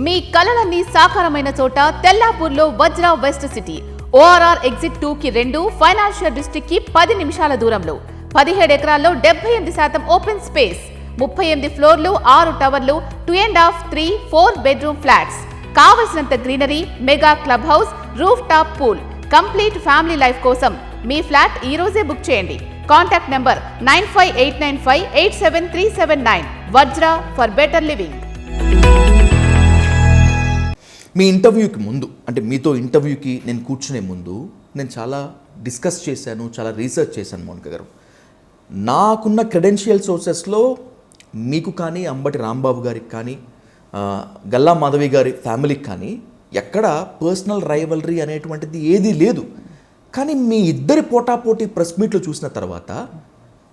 మీ కలలన్నీ సాకారమైన చోట తెల్లాపూర్లో వజ్ర west city. ORR exit 2కి 2, ఫైనాన్షియల్ డిస్ట్రిక్ట్ కి 10 నిమిషాల దూరంలో. 17 ఎకరాల్లో 78% ఓపెన్ స్పేస్, 38 ఫ్లోర్లు, 6 టవర్లు, 2.5, 3, 4 బెడ్రూమ్ ఫ్లాట్స్. కావలసినంత greenery, mega club house, roof top pool. Complete family life కోసం మీ ఫ్లాట్ ఈ రోజే బుక్ చేయండి. Contact number 9589587379. Vajra for better living. మీ ఇంటర్వ్యూకి ముందు, అంటే మీతో ఇంటర్వ్యూకి నేను కూర్చునే ముందు నేను చాలా డిస్కస్ చేశాను, చాలా రీసెర్చ్ చేశాను మౌనిక గారు. నాకున్న క్రెడెన్షియల్ సోర్సెస్లో మీకు కానీ, అంబటి రాంబాబు గారికి కానీ, గల్లా మాధవి గారి ఫ్యామిలీకి కానీ ఎక్కడ పర్సనల్ రైవలరీ అనేటువంటిది ఏదీ లేదు. కానీ మీ ఇద్దరి పోటాపోటీ ప్రెస్ మీట్లు చూసిన తర్వాత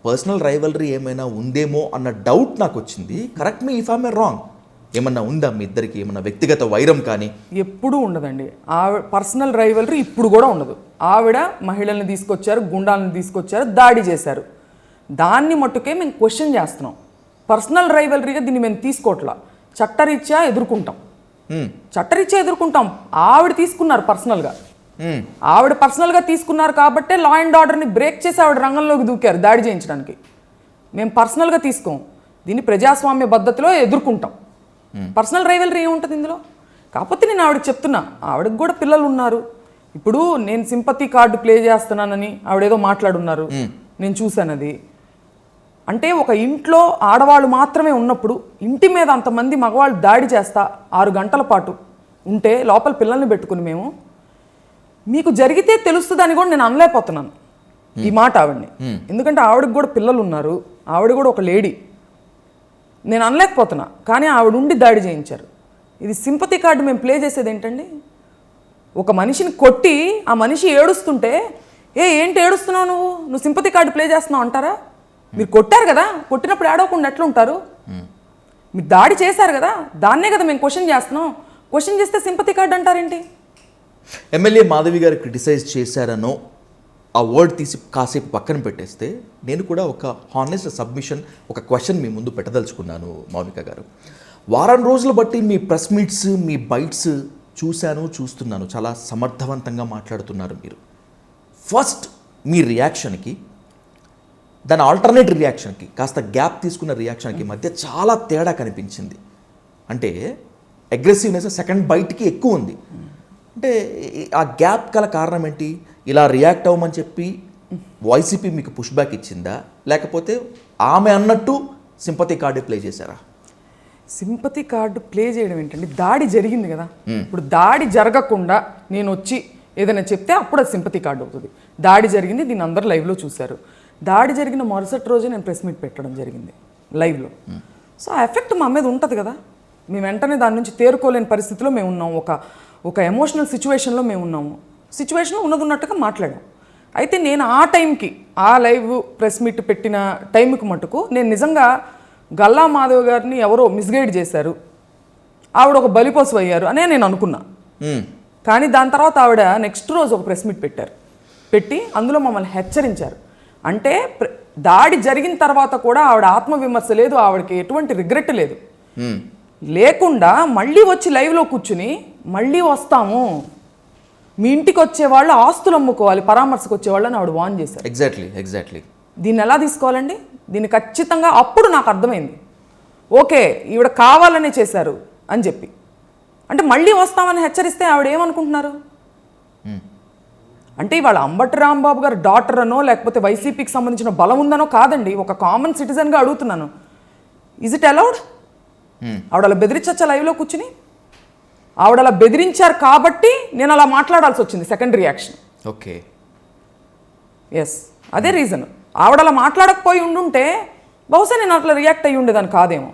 పర్సనల్ రైవలరీ ఏమైనా ఉందేమో అన్న డౌట్ నాకు వచ్చింది. Correct me if I'm wrong. ఏమన్నా ఉందా మీ ఇద్దరికి, ఏమన్నా వ్యక్తిగత వైరం కానీ? ఎప్పుడూ ఉండదండి. ఆవిడ పర్సనల్ రైవలరీ ఇప్పుడు కూడా ఉండదు. ఆవిడ మహిళల్ని తీసుకొచ్చారు, గుండాలను తీసుకొచ్చారు, దాడి చేశారు. దాన్ని మట్టుకే మేము క్వశ్చన్ చేస్తున్నాం. పర్సనల్ రైవలరీగా దీన్ని మేము తీసుకోవట్లా. చట్టరీత్యా ఎదుర్కొంటాం, చట్టరీత్యా ఎదుర్కొంటాం. ఆవిడ తీసుకున్నారు పర్సనల్గా, ఆవిడ పర్సనల్గా తీసుకున్నారు కాబట్టే లా అండ్ ఆర్డర్ని బ్రేక్ చేసి ఆవిడ రంగంలోకి దూకారు దాడి చేయించడానికి. మేము పర్సనల్గా తీసుకోం, దీన్ని ప్రజాస్వామ్య పద్ధతిలో ఎదుర్కొంటాం. పర్సనల్ రైవలరీ ఏముంటుంది ఇందులో? కాకపోతే నేను ఆవిడకి చెప్తున్నా, ఆవిడకి కూడా పిల్లలు ఉన్నారు. ఇప్పుడు నేను సింపతి కార్డు ప్లే చేస్తున్నానని ఆవిడేదో మాట్లాడున్నారు, నేను చూశాను. అది అంటే ఒక ఇంట్లో ఆడవాళ్ళు మాత్రమే ఉన్నప్పుడు ఇంటి మీద అంతమంది మగవాళ్ళు దాడి చేస్తా 6 గంటల పాటు ఉంటే లోపల పిల్లల్ని పెట్టుకుని మేము మీకు జరిగితే తెలుస్తుందని కూడా నేను అనలేకపోతున్నాను ఈ మాట ఆవిడని. ఎందుకంటే ఆవిడకి కూడా పిల్లలు ఉన్నారు, ఆవిడ కూడా ఒక లేడీ. నేను అనలేకపోతున్నా, కానీ ఆవిడ ఉండి దాడి చేయించారు. ఇది సింపతి కార్డు మేము ప్లే చేసేది ఏంటండి? ఒక మనిషిని కొట్టి ఆ మనిషి ఏడుస్తుంటే ఏంటి ఏడుస్తున్నావు, నువ్వు సింపతి కార్డు ప్లే చేస్తున్నావు అంటారా? మీరు కొట్టారు కదా, కొట్టినప్పుడు ఏడవకుండా ఎట్లా ఉంటారు? మీరు దాడి చేశారు కదా, దాన్నే కదా మేము క్వశ్చన్ చేస్తున్నాం. క్వశ్చన్ చేస్తే సింపతి కార్డు అంటారేంటి? ఎమ్మెల్యే మాధవి గారు క్రిటిసైజ్ చేశారనో ఆ వర్డ్ తీసి కాసేపు పక్కన పెట్టేస్తే నేను కూడా ఒక హానెస్ట్ సబ్మిషన్, ఒక క్వశ్చన్ మీ ముందు పెట్టదలుచుకున్నాను మౌనిక గారు. వారం రోజులు బట్టి మీ ప్రెస్ మీట్స్, మీ బైట్స్ చూస్తున్నాను. చాలా సమర్థవంతంగా మాట్లాడుతున్నారు మీరు. ఫస్ట్ మీ రియాక్షన్కి, దాని ఆల్టర్నేట్ రియాక్షన్కి, కాస్త గ్యాప్ తీసుకున్న రియాక్షన్కి మధ్య చాలా తేడా కనిపించింది. అంటే అగ్రెసివ్నెస్ సెకండ్ బైట్కి ఎక్కువ ఉంది. అంటే ఆ గ్యాప్ గల కారణం ఏంటి? ఇలా రియాక్ట్ అవ్వమని చెప్పి వైసీపీ మీకు పుష్ బ్యాక్ ఇచ్చిందా, లేకపోతే ఆమె అన్నట్టు సింపతి కార్డు ప్లే చేశారా? సింపతి కార్డు ప్లే చేయడం ఏంటండి? దాడి జరిగింది కదా, ఇప్పుడు దాడి జరగకుండా నేను వచ్చి ఏదైనా చెప్తే అప్పుడు అది సింపతి కార్డు అవుతుంది. దాడి జరిగింది, దీన్ని అందరూ లైవ్లో చూశారు. దాడి జరిగిన మరుసటి రోజే నేను ప్రెస్ మీట్ పెట్టడం జరిగింది లైవ్లో. సో ఆ ఎఫెక్ట్ మా మీద ఉంటుంది కదా. మేము వెంటనే దాని నుంచి తేరుకోలేని పరిస్థితిలో మేము ఉన్నాం. ఒక ఎమోషనల్ సిచ్యువేషన్లో మేము ఉన్నాము. సిచ్యువేషన్ ఉన్నట్టుగా మాట్లాడాం. అయితే నేను ఆ టైంకి, ఆ లైవ్ ప్రెస్ మీట్ పెట్టిన టైంకి మటుకు నేను నిజంగా గల్లా మాధవ్ గారిని ఎవరో మిస్గైడ్ చేశారు, ఆవిడ ఒక బలిపోసు అయ్యారు అనే నేను అనుకున్నా. కానీ దాని తర్వాత ఆవిడ నెక్స్ట్ రోజు ఒక ప్రెస్ మీట్ పెట్టి అందులో మమ్మల్ని హెచ్చరించారు. అంటే దాడి జరిగిన తర్వాత కూడా ఆవిడ ఆత్మవిమర్శ లేదు, ఆవిడకి ఎటువంటి రిగ్రెట్ లేదు. లేకుండా మళ్ళీ వచ్చి లైవ్లో కూర్చుని మళ్ళీ వస్తాము, మీ ఇంటికి వచ్చేవాళ్ళు ఆస్తులు అమ్ముకోవాలి, పరామర్శకు వచ్చేవాళ్ళని ఆవిడ వార్న్ చేశారు. ఎగ్జాక్ట్లీ. దీన్ని ఎలా తీసుకోవాలండి? దీన్ని ఖచ్చితంగా అప్పుడు నాకు అర్థమైంది, ఓకే ఈవిడ కావాలనే చేశారు అని చెప్పి. అంటే మళ్ళీ వస్తామని హెచ్చరిస్తే ఆవిడ ఏమనుకుంటున్నారు? అంటే ఇవాళ అంబటి రాంబాబు గారు డాటర్ అనో లేకపోతే వైసీపీకి సంబంధించిన బలం ఉందనో కాదండి, ఒక కామన్ సిటిజన్గా అడుగుతున్నాను. Is it allowed? ఆవిడ అలా బెదిరించచ్చా లైవ్లో కూర్చుని? ఆవిడ అలా బెదిరించారు కాబట్టి నేను అలా మాట్లాడాల్సి వచ్చింది. Second reaction. ఓకే, ఎస్, అదే రీజన్. ఆవిడ అలా మాట్లాడకపోయి ఉండుంటే బహుశా నేను అట్లా రియాక్ట్ అయ్యి ఉండేదాన్ని కాదేమో.